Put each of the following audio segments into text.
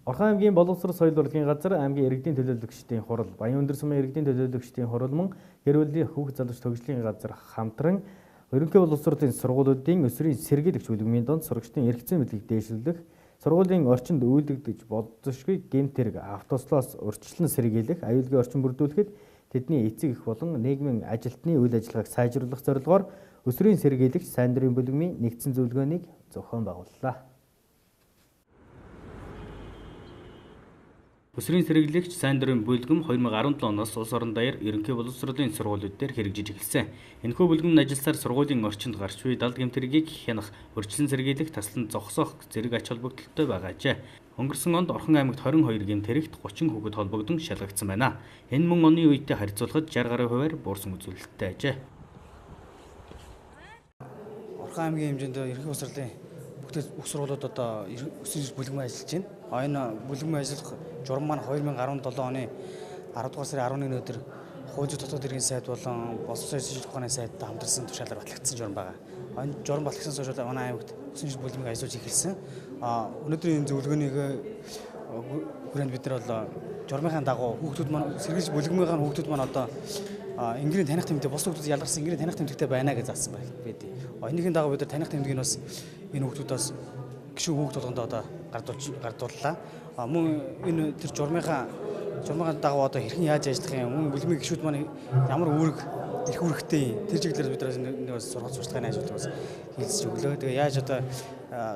Орхон аймгийн боловсрол соёл урлагийн газар аймгийн иргэдийн төлөөлөгчдийн хурал, Баян өндөр сумын иргэдийн төлөөлөгчдийн хурал мөн гэр бүлийн хүүхэд залууч төгслийн газар хамтран ерөнхий боловсролын сургуулиудын өсрийн сэргийлэгч бүлгмийн донд сурагчдын эрх зүйн мэдлэгийг дээшлүүлэх, сургуулийн орчинд үйлдэгдэж болзошгүй гэмт хэрэг автослоос урьдчилан сэргийлэх, аюулгүй орчин бүрдүүлэхэд тэдний эцэг эх болон нийгмийн ажилтны үйл ажиллагааг сайжруулах зорилгоор өсрийн сэргийлэгч сайн дурын бүлгмийн нэгдсэн зөвлөгөөнийг зохион байгууллаа. Өсрийн сэргийлэгч сайн дурын бүлгэм 2017 оноос улс орон даяар ерөнхий боловсролын сургуулиуд дээр хэрэгжиж эхэлсэн. Энэхүү бүлгэм ажилласаар сургуулийн орчинд гарч буй далд гэмт хэргийг хянах, урьдчилан сэргийлэх, таслан зогсоох зэрэг ач холбогдолтой байгаажээ. Өнгөрсөн онд Орхон аймагт 22 гэмт хэрэгт 30 хүүхэд холбогдсон шалгагдсан байна. Энэ мөн оны үетэй харьцуулахад 60 гаруй хувиар буурсан үзүүлэлттэй ажээ. Орхон аймгийн хэмжээнд ерөнхий боловсролын бүх сургуулиуд одоо өсрийн бүлгэм ажиллаж байна. Энэ бүлгэм ажиллах журам маань 2017 оны 10 дугаар сарын 11-ний өдөр хуучин дотоод иргэн сайд болон боловсролын шийдвэрлэх ухааны сайдтай хамтарсан тушаалаар батлагдсан журам байгаа. Энэ журам батлагдсан хойш манай аймагт өсрийн бүлгэмийг ажиллаж эхэлсэн. Өнөөдрийн энэ зөвлөгөөнийг хүрээнд бид нар бол журмынхаа дагуу хүүхдүүд маань сэргийлж бүлгэмийнхаа хүүхдүүд маань одоо ингэрийн таних тэмдэгтэй бус хүүхдүүд ялгарсан ингэрийн таних тэмдэгтэй байна гэж заасан байдаг. Энэхийн дагуу бид нар таних тэмдгийг бас энэ хүүхдүүдээс гишүүн хүүхд болгондоо одоо гардууллаа. Мөн энэ тэр журмынхаа дагуу одоо хэрхэн яаж ажиллах юм, мөн бүлгмийн гишүүд маань ямар үүрэг их үүрэгтэй тэр чиглэлээр бид нар сургалт сурталчилгааны ажил бас хийлцэж өглөө. Тэгээ яаж одоо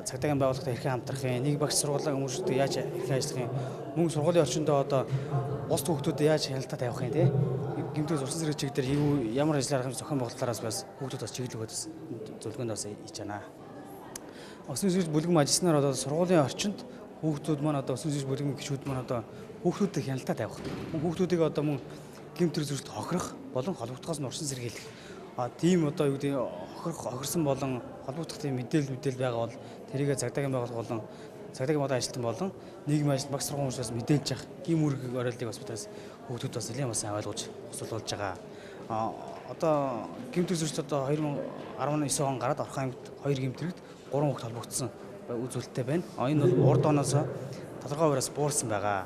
цагдаагийн байгууллагатай хэрхэн хамтрах юм, нэг багш сургуулийн хүмүүсттэй яаж хэрхэн ажиллах юм, мөн сургуулийн орчиндөө одоо бус хүүхдүүдэд яаж хяналтаа тавих юм те. Гэмтээ зурсан зэрэг чиглэлээр ямар ажил арга зохион байгуулалтаараас бас хүүхдүүд бас чиглэлүүд зөвлөгөөнд бас хийж байна. Өсрийн сэргийлэх бүлгэм ажилласнаар одоо сургуулийн орчинд хүүхдүүд маань одоо өсрийн сэргийлэх бүлгэм гишүүд маань одоо хүүхдүүдэд хяналтаа тавих. Хүүхдүүдийг одоо мөн гэмт хэрэг зөрчилд хохирох болон холбогдохоос нь урьдчилан сэргийлэх. Тийм одоо юу гэдэг хохирсон болон холбогдох тийм мэдээлэл байгаа бол тэрийг цагдаагийн байгууллага болон цагдаагийн бодлого ажилтан болон нийгмийн ажил багш сургуулийн хүмүүсээс мэдээлж явах ийм үүрэг оройлыг бас бидээс хүүхдүүд бас нэлээд бас ойлгож өсвөл болж байгаа. Одоо гэмт хэрэг зөрчилд одоо 2019 он гараад Орхон аймагт 2 гэмт хэрэгт 3 хүүхэд холбогдсон үзүүлэлттэй байна. Энэ бол урд оноос тодорхой хуваараас буурсан байгаа.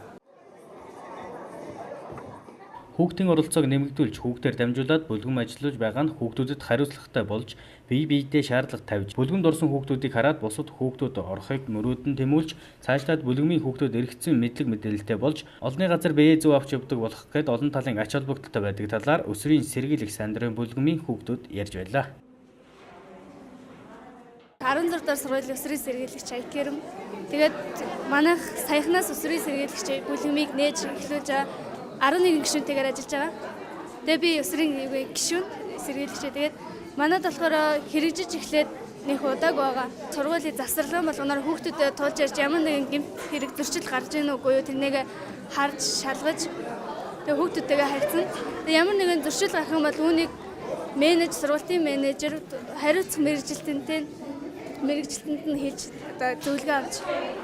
Хүүхдийн оролцоог нэмэгдүүлж, хүүхдээр дамжуулаад бүлгэм ажиллаж байгаа нь хүүхдүүдэд хариуцлагатай болж, бие биедээ шаардлага тавьж, бүлгэмд орсон хүүхдүүдийг хараад бусад хүүхдүүд орохыг мөрөөдөн тэмүүлж, цаашлаад бүлгмийн хүүхдүүд эрх зүйн мэдлэг мэдээлэлтэй болж, олонний газар биеэ зөв авч явдаг болох гээд олон талын ач холбогдолтой байдаг талаар өсрийн сэргийлэх сайн дурын бүлгмийн хүүхдүүд ярьж байлаа. 16 дахь сургуулийн өсрийн сэргийлэгч Айкерм. Тэгээд манайх саяхнаас өсрийн сэргийлэгч бүлгмийг нээж эхлүүлж 11 гишүүнтэйгээр ажиллаж байгаа. Тэгээ би өсрийн гишүүн сэргийлэгч. Тэгээд манайд болохоор хэрэгжиж эхлээд нэг удааг байгаа. Сургуулийн завсарлан болгоноор хүүхдүүдэд туулж ярьж ямар нэгэн гэмт хэрэг зөрчил гарч ийн үгүй юу тэрнийг харж шалгаж тэгээ хүүхдүүдтэйгээ харьцсан. Тэгээ ямар нэгэн зөрчил гарах юм бол үүнийг сургуулийн менежер хариуцах мэрэгжилтэнд нь хэлж одоо зөвлөгөө авч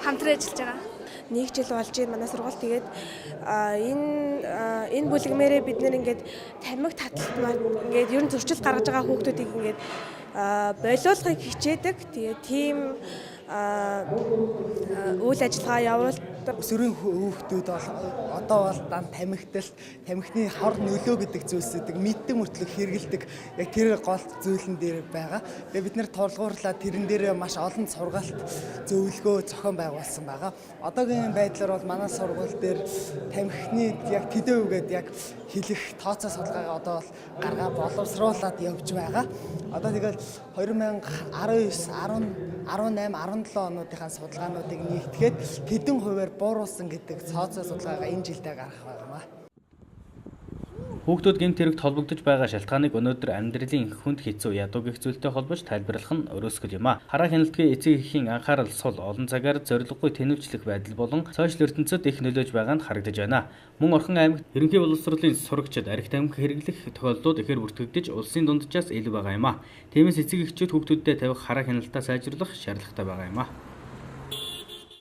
хамтран ажиллаж байгаа. Нэг жил болж байна манай сургууль. Тэгээд энэ бүлгмээрээ бид нэр ингээд тамхи таталт маань ингээд ер нь зөрчил гаргаж байгаа хүүхдүүдийг ингээд болиулахыг хичээдэг. Тэгээд тийм үйл ажиллагаа явуулдаг. Өсвөрийн хүүхдүүд бол одоо бол тамхины хор нөлөө гэдэг зүйлсүүдийг мэддэг мөртлөө хэрэгэлдэг. Яг тэр гол зүйлэн дээр байгаа. Тэгээ бид нэр тулгуурлаа тэрэн дээр маш олон сургалт зөвлөгөө зохион байгуулсан байгаа. Одоогийн байдлаар бол манай сургууль дээр тамхины яг төдөө үгээд яг хэлэх тооцоо судалгаагаа одоо бол гаргаа боловсруулад явж байгаа. Одоо тэгэл 2019, 10, 18, 17 онуудынхаа судалгаануудыг нэгтгээд хэдэн хувиар бууруулсан гэдэг цооцоо судалгаагаа энэ жилдээ гаргах байна. Хүүхдүүд гэмт хэрэгт холбогдож байгаа шалтгааныг өнөөдөр амьдралын хүнд хэцүү ядуу гэх зүйлтэй холбож тайлбарлах нь өрөөсгөл юм а. Хараа хяналтгийн эцэг эхийн анхаарал сул олон цагаар зориггүй тэнүүчлэх байдал болон сошиал ертөнцид их нөлөөж байгаа нь харагдаж байна. Мөн Орхон аймагт ерөнхий боловсролын сурагчид архи тамхи хэрэглэх тохиолдлууд ихээр бүртгэгдэж улсын дунджаас илүү байгаа юм а. Тиймээс эцэг эхчүүд хүүхдүүдэд тавих хараа хяналтаа сайжруулах шаардлагатай байгаа юм а.